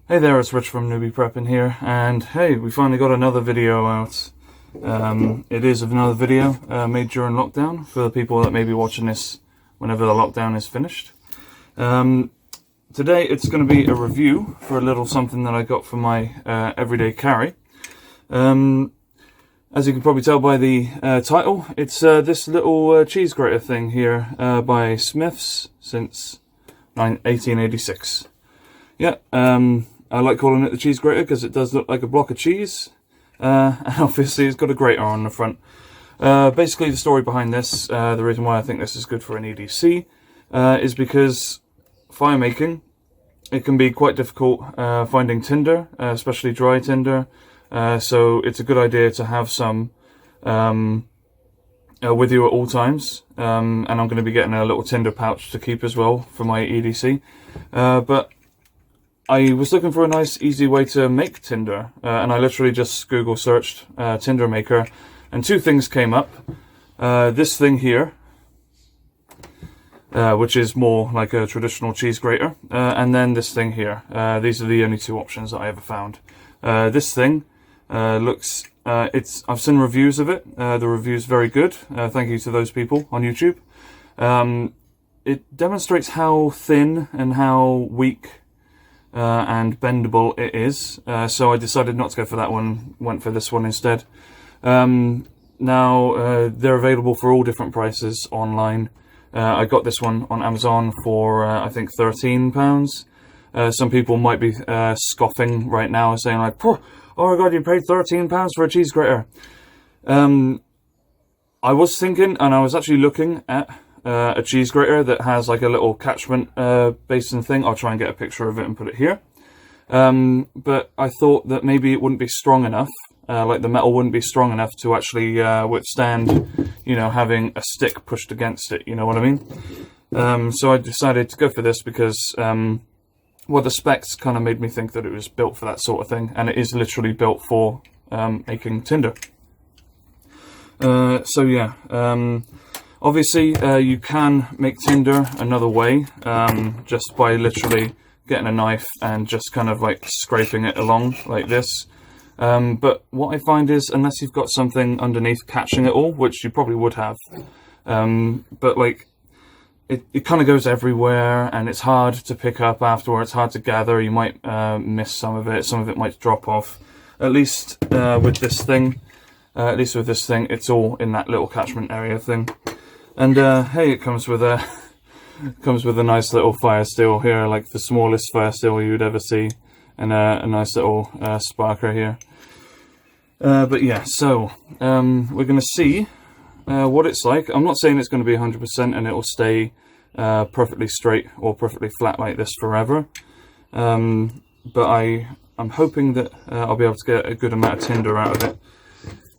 Hey there, it's Rich from Newbie Prepping here, and hey, we finally got another video out. It is another video made during lockdown for the people that may be watching this whenever the lockdown is finished. Today it's going to be a review for a little something that I got for my everyday carry. As you can probably tell by the title, it's this little cheese grater thing here by Smith's since 1886. Yeah, I like calling it the cheese grater because it does look like a block of cheese, and obviously it's got a grater on the front. Basically the story behind this, the reason why I think this is good for an EDC, is because fire making, it can be quite difficult finding tinder, especially dry tinder, so it's a good idea to have some with you at all times, and I'm going to be getting a little tinder pouch to keep as well for my EDC, but I was looking for a nice easy way to make tinder, and I literally just Google searched tinder maker, and two things came up. This thing here, which is more like a traditional cheese grater, and then this thing here. These are the only two options that I ever found. This thing looks, I've seen reviews of it. The review's very good. Thank you to those people on YouTube. It demonstrates how thin and how weak and bendable it is, so I decided not to go for that one, went for this one instead. Now they're available for all different prices online. I got this one on Amazon for I think £13. Some people might be scoffing right now, saying like, oh my god, you paid £13 for a cheese grater. I was thinking, and I was actually looking at a cheese grater that has like a little catchment basin thing. I'll try and get a picture of it and put it here. But I thought that maybe it wouldn't be strong enough, like the metal wouldn't be strong enough to actually withstand, you know, having a stick pushed against it, you know what I mean? So I decided to go for this because, well, the specs kind of made me think that it was built for that sort of thing, and it is literally built for making tinder. So yeah, obviously, you can make tinder another way, just by literally getting a knife and just kind of like scraping it along like this. But what I find is, unless you've got something underneath catching it all, which you probably would have, but like it kind of goes everywhere, and it's hard to pick up afterwards, hard to gather. You might miss some of it might drop off. At least with this thing, it's all in that little catchment area thing. And hey, it comes with a nice little fire steel here, like the smallest fire steel you'd ever see, and a nice little sparker here. But yeah, so we're going to see what it's like. I'm not saying it's going to be 100% and it will stay perfectly straight or perfectly flat like this forever, but I'm hoping that I'll be able to get a good amount of tinder out of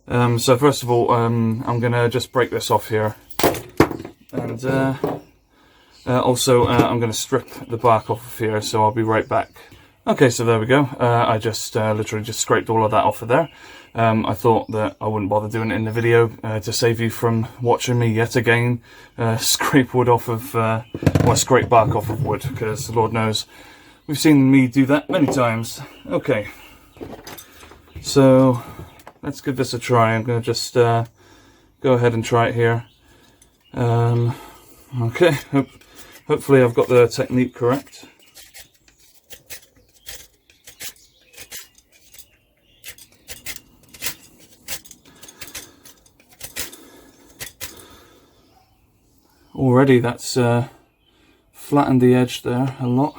it. So first of all, I'm going to just break this off here. And also I'm going to strip the bark off of here, so I'll be right back. Okay, so there we go. I just literally just scraped all of that off of there. I thought that I wouldn't bother doing it in the video to save you from watching me yet again scrape wood off of, well, scrape bark off of wood, because Lord knows we've seen me do that many times. Okay, so let's give this a try. I'm going to just go ahead and try it here. Okay, hopefully I've got the technique correct. Already that's flattened the edge there a lot.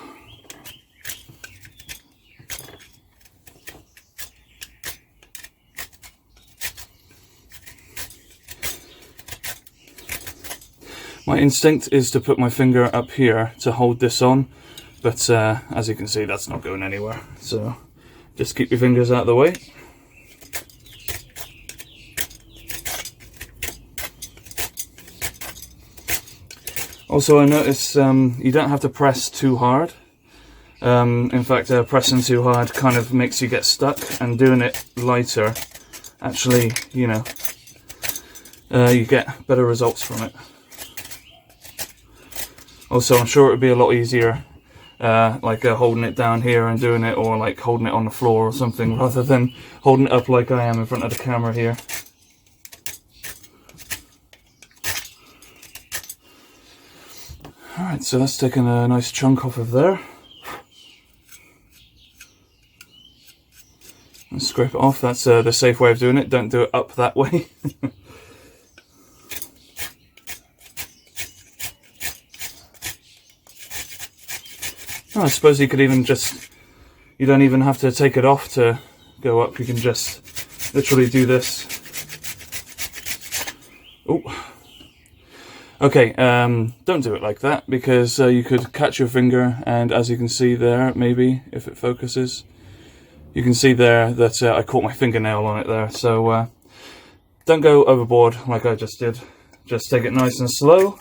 My instinct is to put my finger up here to hold this on, but as you can see, that's not going anywhere. So just keep your fingers out of the way. Also, I notice you don't have to press too hard. In fact, pressing too hard kind of makes you get stuck, and doing it lighter, actually, you know, you get better results from it. Also, I'm sure it would be a lot easier like holding it down here and doing it, or like holding it on the floor or something, rather than holding it up like I am in front of the camera here. Alright, so that's taken a nice chunk off of there. And scrape it off. That's the safe way of doing it. Don't do it up that way. Oh, I suppose you could even just, you don't even have to take it off to go up. You can just literally do this. Oh. Okay, don't do it like that, because you could catch your finger, and as you can see there, maybe, if it focuses, you can see there that I caught my fingernail on it there. So don't go overboard like I just did. Just take it nice and slow.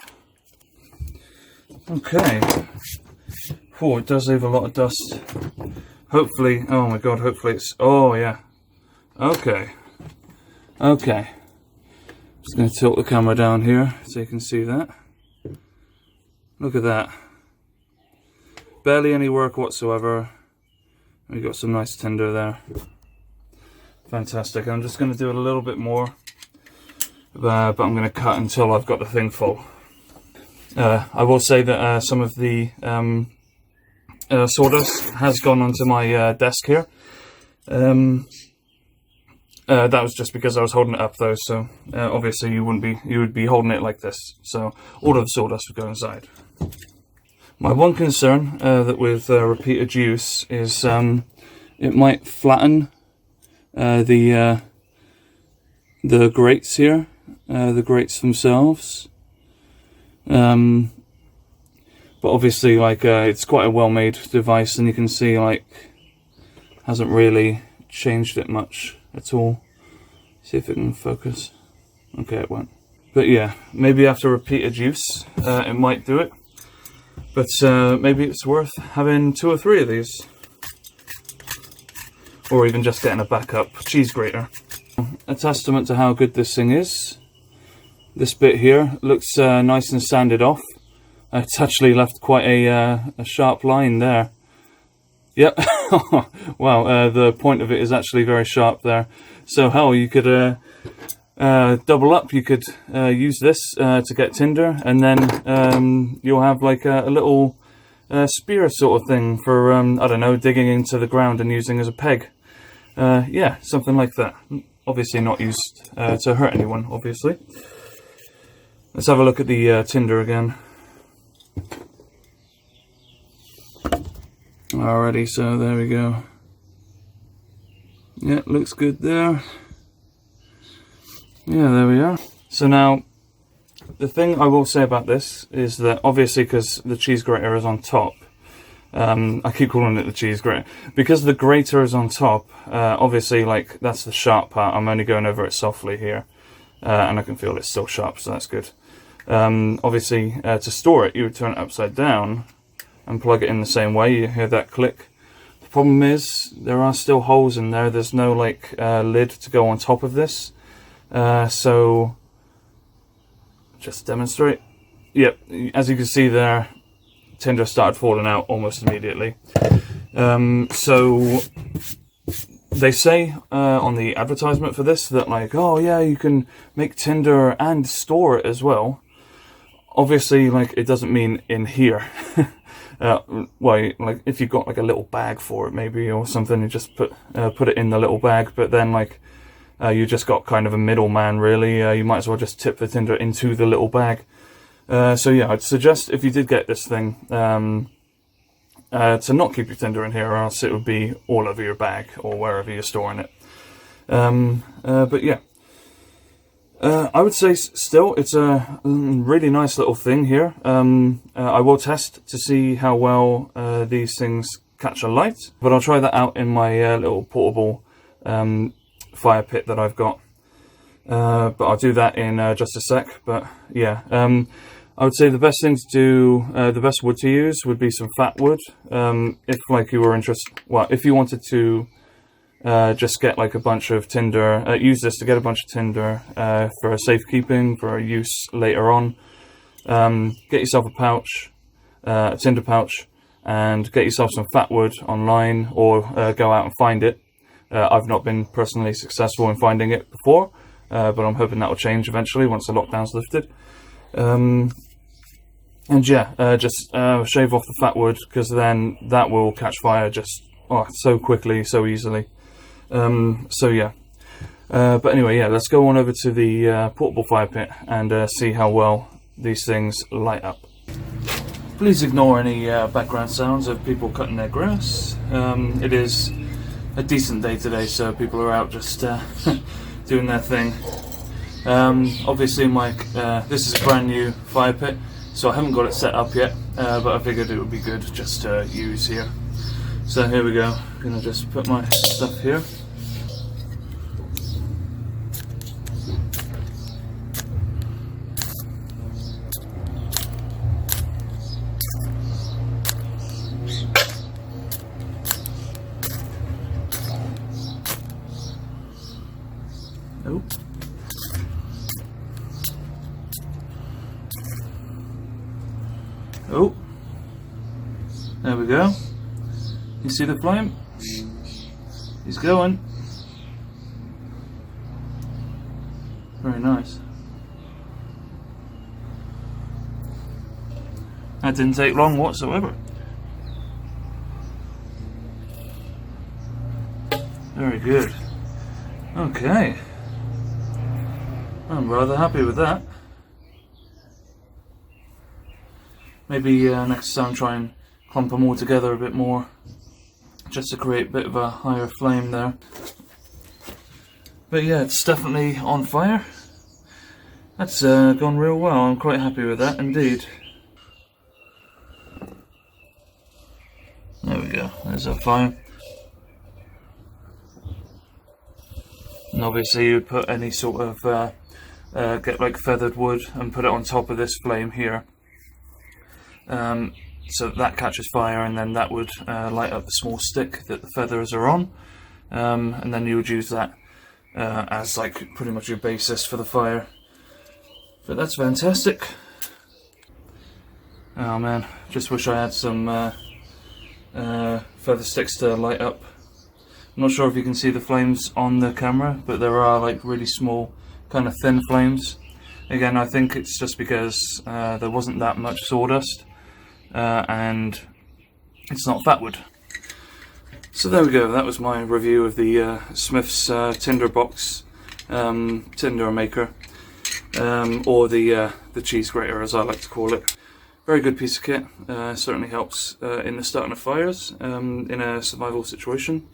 Okay. Oh, it does leave a lot of dust. Hopefully, oh my god, hopefully it's, oh yeah. Okay. Okay. Just going to tilt the camera down here so you can see that. Look at that. Barely any work whatsoever. We've got some nice tinder there. Fantastic. I'm just going to do it a little bit more, but I'm going to cut until I've got the thing full. I will say that some of the sawdust has gone onto my desk here. That was just because I was holding it up though, so obviously you would be holding it like this, so all of the sawdust would go inside. My one concern that with repeated use is it might flatten the grates here, the grates themselves. But obviously, like it's quite a well-made device, and you can see like hasn't really changed it much at all. See if it can focus. Okay, it won't. But yeah, maybe after repeated use, it might do it. But maybe it's worth having 2 or 3 of these, or even just getting a backup cheese grater. A testament to how good this thing is. This bit here looks nice and sanded off. It's actually left quite a sharp line there. Yep. Wow, the point of it is actually very sharp there. So hell, you could double up. You could use this to get tinder, and then you'll have like a little spear sort of thing for, I don't know, digging into the ground and using as a peg. Yeah, something like that. Obviously not used to hurt anyone, obviously. Let's have a look at the tinder again. Alrighty, so there we go. Yeah, looks good there. Yeah, there we are. So now, the thing I will say about this is that obviously because the cheese grater is on top, I keep calling it the cheese grater, because the grater is on top, obviously like that's the sharp part. I'm only going over it softly here, and I can feel it's still sharp, so that's good. Obviously to store it, you would turn it upside down and plug it in the same way. You hear that click. The problem is there are still holes in there. There's no like lid to go on top of this. So just demonstrate. Yep, as you can see there, tinder started falling out almost immediately. So they say on the advertisement for this that like, oh yeah, you can make tinder and store it as well. Obviously, like it doesn't mean in here. Well, like if you've got like a little bag for it maybe or something, you just put it in the little bag, but then like you just got kind of a middleman really. You might as well just tip the tinder into the little bag. So yeah, I'd suggest if you did get this thing to not keep your tinder in here, or else it would be all over your bag or wherever you're storing it. But yeah, I would say still it's a really nice little thing here. I will test to see how well these things catch a light, but I'll try that out in my little portable fire pit that I've got. But I'll do that in just a sec. But yeah, I would say the best thing to do, the best wood to use would be some fat wood. If like you were interested, well, if you wanted to just get like a bunch of tinder, use this to get a bunch of tinder for safekeeping, for use later on. Get yourself a pouch, a tinder pouch, and get yourself some fat wood online, or go out and find it. I've not been personally successful in finding it before, but I'm hoping that will change eventually once the lockdown's lifted. And yeah, just shave off the fat wood, because then that will catch fire just so quickly, so easily. So yeah. But anyway, yeah, let's go on over to the portable fire pit and see how well these things light up. Please ignore any background sounds of people cutting their grass. It is a decent day today, so people are out just doing their thing. Obviously, this is a brand new fire pit, so I haven't got it set up yet, but I figured it would be good just to use here. So here we go. I'm gonna just put my stuff here. Oh. Oh. There we go. You see the flame? He's going. Very nice. That didn't take long whatsoever. Very good. Okay. I'm rather happy with that. Maybe next time try and clump them all together a bit more, just to create a bit of a higher flame there. But yeah, it's definitely on fire. That's gone real well. I'm quite happy with that indeed. There we go, there's our fire. And obviously you put any sort of get like feathered wood and put it on top of this flame here, so that catches fire, and then that would light up the small stick that the feathers are on, and then you would use that as like pretty much your basis for the fire. But that's fantastic. Oh man, just wish I had some feather sticks to light up. I'm not sure if you can see the flames on the camera, but there are like really small, kind of thin flames. Again, I think it's just because there wasn't that much sawdust, and it's not fat wood. So there we go, that was my review of the Smith's Tinder box, Tinder maker, or the cheese grater as I like to call it. Very good piece of kit, certainly helps in the starting of fires in a survival situation.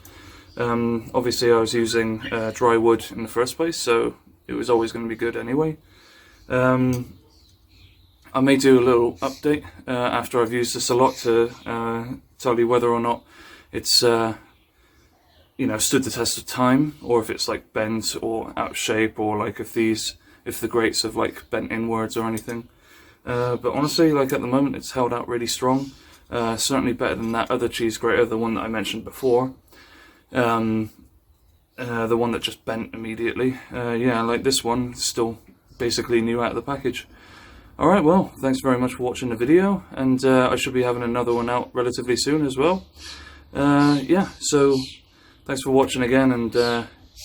Obviously I was using dry wood in the first place, so it was always going to be good anyway. I may do a little update after I've used this a lot to tell you whether or not it's you know, stood the test of time, or if it's like bent or out of shape, or like if the grates have like bent inwards or anything. But honestly, like at the moment it's held out really strong, certainly better than that other cheese grater, the one that I mentioned before. The one that just bent immediately. Yeah, like this one, still basically new out of the package. Alright, well, thanks very much for watching the video, and I should be having another one out relatively soon as well. Yeah, so thanks for watching again, and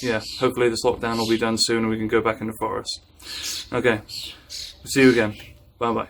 yeah, hopefully this lockdown will be done soon and we can go back in the forest. Okay, see you again. Bye bye.